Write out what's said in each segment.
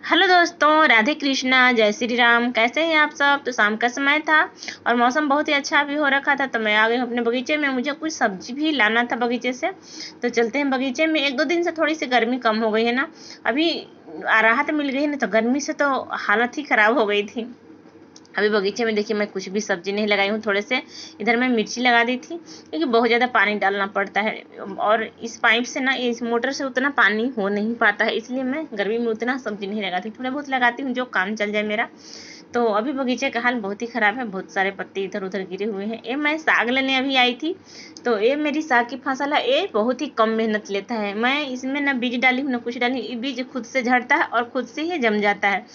Hello दोस्तों, राधे कृष्णा, जय श्री राम। कैसे हैं आप सब। तो शाम का समय था और मौसम बहुत ही अच्छा भी हो रखा था, तो मैं आ गई हूँ अपने बगीचे में। मुझे कुछ सब्जी भी लाना था बगीचे से, तो चलते हैं बगीचे में। एक दो दिन से थोड़ी सी गर्मी कम हो गई है ना, अभी राहत मिल गई है ना, तो गर्मी से तो हालत ही ख़राब हो गई थी। अभी बगीचे में देखिए मैं कुछ भी सब्जी नहीं लगाई हूँ। थोड़े से इधर मैं मिर्ची लगा दी थी, क्योंकि बहुत ज़्यादा पानी डालना पड़ता है और इस पाइप से ना, इस मोटर से उतना पानी हो नहीं पाता है, इसलिए मैं गर्मी में उतना सब्जी नहीं लगाती। थोड़ा बहुत लगाती हूँ जो काम चल जाए मेरा। तो अभी बगीचे का हाल बहुत ही ख़राब है, बहुत सारे पत्ते इधर उधर गिरे हुए हैं। ये मैं साग लेने अभी आई थी, तो ये मेरी साग की फसल है। ये बहुत ही कम मेहनत लेता है। मैं इसमें ना बीज डाली हूँ ना कुछ डाली, ये बीज खुद से झड़ता है और खुद से ही जम जाता है।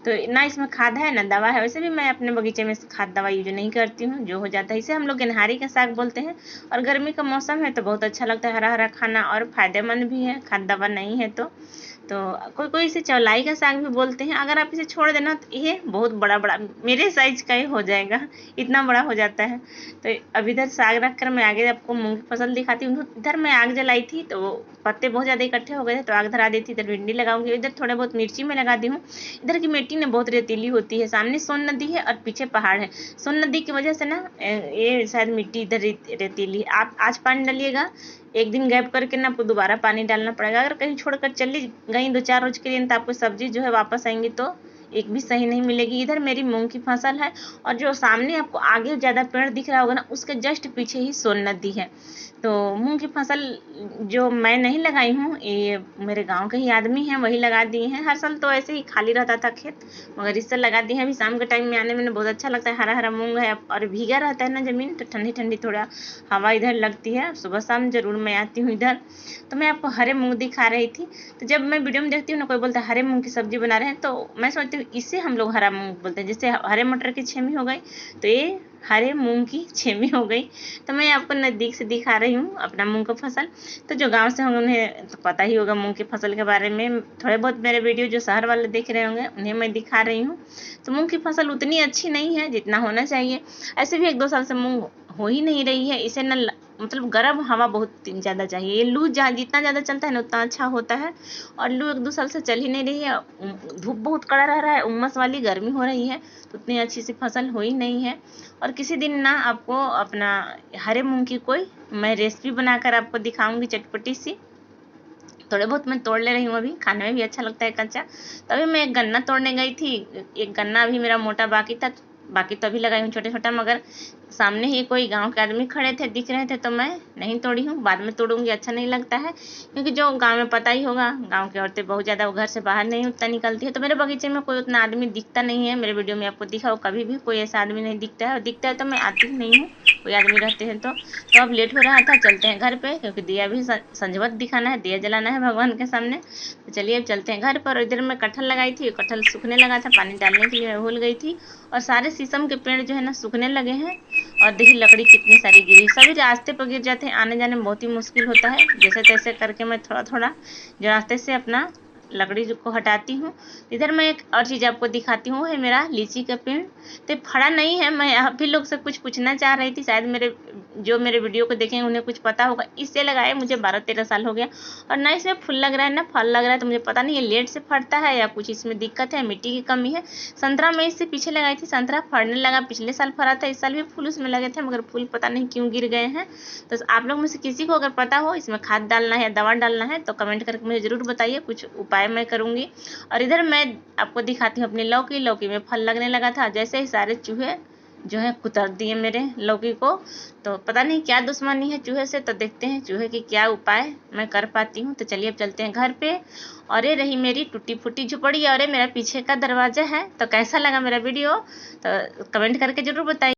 तो ना इसमें खाद है ना दवा है। वैसे भी मैं अपने बगीचे में खाद दवा यूज नहीं करती हूँ, जो हो जाता है। इसे हम लोग गेनहारी का साग बोलते हैं और गर्मी का मौसम है तो बहुत अच्छा लगता है हरा हरा खाना, और फायदेमंद भी है, खाद दवा नहीं है तो कोई कोई इसे चौलाई का साग भी बोलते हैं। अगर आप इसे छोड़ देना तो ये बहुत बड़ा बड़ा मेरे साइज का ही हो जाएगा, इतना बड़ा हो जाता है। तो अब इधर साग रख कर मैं आगे आपको मूंग की फसल दिखाती हूँ। इधर मैं आग जलाई थी तो वो पत्ते बहुत ज़्यादा इकट्ठे हो गए थे, तो आग धरा दी थी। इधर भिंडी लगाऊंगी, इधर थोड़े बहुत मिर्ची में लगा दी हूँ। इधर की मिट्टी ने बहुत रेतीली होती है, सामने सोन नदी है और पीछे पहाड़ है। सोन नदी की वजह से ना ये शायद मिट्टी इधर रेतीली है। आप आज पानी डालिएगा, एक दिन गैप करके ना आपको दोबारा पानी डालना पड़ेगा। अगर कहीं छोड़कर चली गई 2-4 रोज के लिए, तो आपको सब्जी जो है वापस आएंगी तो एक भी सही नहीं मिलेगी। इधर मेरी मूंग की फसल है, और जो सामने आपको आगे ज़्यादा पेड़ दिख रहा होगा ना, उसके जस्ट पीछे ही सोन नदी है। तो मूंग की फसल जो मैं नहीं लगाई हूँ, ये मेरे गांव के ही आदमी हैं, वही लगा दिए हैं। हर साल तो ऐसे ही खाली रहता था खेत, मगर इस साल लगा दिए हैं। अभी शाम के टाइम में आने में बहुत अच्छा लगता है, हरा हरा मूंग है और भीगा रहता है ना ज़मीन, तो ठंडी ठंडी थोड़ा हवा इधर लगती है। सुबह शाम जरूर मैं आती हूँ इधर। तो मैं आपको हरे मूंग दिखा रही थी। तो जब मैं वीडियो में देखती हूँ ना, कोई बोलता है हरे मूंग की सब्जी बना रहे हैं, तो मैं सोचती हूँ इसे हम लोग हरा मूंग बोलते हैं। जैसे हरे मटर की छेमी हो गई, तो ये हरे मूंग की छेमी हो गई। तो मैं आपको नज़दीक से दिखा रही हूँ अपना मूंग का फसल। तो जो गांव से होंगे उन्हें तो पता ही होगा मूंग की फसल के बारे में। थोड़े बहुत मेरे वीडियो जो शहर वाले देख रहे होंगे उन्हें मैं दिखा रही हूँ। तो मूंग की फसल उतनी अच्छी नहीं है जितना होना चाहिए। ऐसे भी 1-2 साल से मूंग हो ही नहीं रही है। इसे न मतलब गर्म हवा बहुत ज़्यादा चाहिए। ये लू जहाँ जितना ज़्यादा चलता है ना उतना अच्छा होता है, और लू 1-2 साल से चल ही नहीं रही है। धूप बहुत कड़ा रह रहा है, उमस वाली गर्मी हो रही है, तो उतनी अच्छी सी फसल हो ही नहीं है। और किसी दिन ना आपको अपना हरे मूंग की कोई मैं रेसिपी बनाकर आपको दिखाऊंगी, चटपटी सी। थोड़े बहुत मैं तोड़ ले रही हूँ, अभी खाने में भी अच्छा लगता है कच्चा। तभी मैं एक गन्ना तोड़ने गई थी। एक गन्ना अभी मेरा मोटा बाकी था, बाकी तो अभी लगाई हूँ छोटे छोटा, मगर सामने ही कोई गांव के आदमी खड़े थे, दिख रहे थे, तो मैं नहीं तोड़ी हूँ। बाद में तोड़ूंगी, अच्छा नहीं लगता है, क्योंकि जो गांव में पता ही होगा, गांव की औरतें बहुत ज़्यादा घर से बाहर नहीं उतना निकलती है। तो मेरे बगीचे में कोई उतना आदमी दिखता नहीं है। मेरे वीडियो में आपको दिखा हो, कभी भी कोई ऐसा आदमी नहीं दिखता है, और दिखता है तो मैं आती ही नहीं हूँ, कोई आदमी रहते हैं तो अब लेट हो रहा था, चलते हैं घर पे, क्योंकि दिया भी संझवत दिखाना है, दिया जलाना है भगवान के सामने। तो चलिए अब चलते हैं घर पर। इधर मैं कटहल लगाई थी, कटहल सूखने लगा था, पानी डालने के लिए मैं भूल गई थी, और सारे शीशम के पेड़ जो है ना सूखने लगे हैं। और देखिए लकड़ी कितनी सारी गिरी, सभी रास्ते पर गिर जाते हैं, आने जाने में बहुत ही मुश्किल होता है। जैसे तैसे करके मैं थोड़ा थोड़ा जो रास्ते से अपना लकड़ी को हटाती हूँ। इधर मैं एक और चीज़ आपको दिखाती हूँ, है मेरा लीची का पेड़। तो फड़ा नहीं है। मैं आप भी लोग से कुछ पूछना चाह रही थी, शायद मेरे वीडियो को देखें उन्हें कुछ पता होगा। इससे लगाए मुझे 12-13 साल हो गया, और ना इसमें फूल लग रहा है ना फल लग रहा है। तो मुझे पता नहीं ये लेट से फटता है या कुछ इसमें दिक्कत है, मिट्टी की कमी है। संतरा मैं इससे पीछे लगाई थी, संतरा फड़ने लगा, पिछले साल फरा था, इस साल भी फूल उसमें लगे थे, मगर फूल पता नहीं क्यों गिर गए हैं। तो आप लोग में से किसी को अगर पता हो इसमें खाद डालना है या दवा डालना है, तो कमेंट करके मुझे ज़रूर बताइए, कुछ उपाय मैं करूँगी। और इधर मैं आपको दिखाती हूँ अपनी लौकी। लौकी में फल लगने लगा था, जैसे ही सारे चूहे जो है कुतर दिए मेरे लौकी को। तो पता नहीं क्या दुश्मनी है चूहे से, तो देखते हैं चूहे की क्या उपाय मैं कर पाती हूँ। तो चलिए अब चलते हैं घर पे। और ये रही मेरी टूटी फूटी झुपड़ी, और ये मेरा पीछे का दरवाजा है। तो कैसा लगा मेरा वीडियो, तो कमेंट करके ज़रूर बताइए।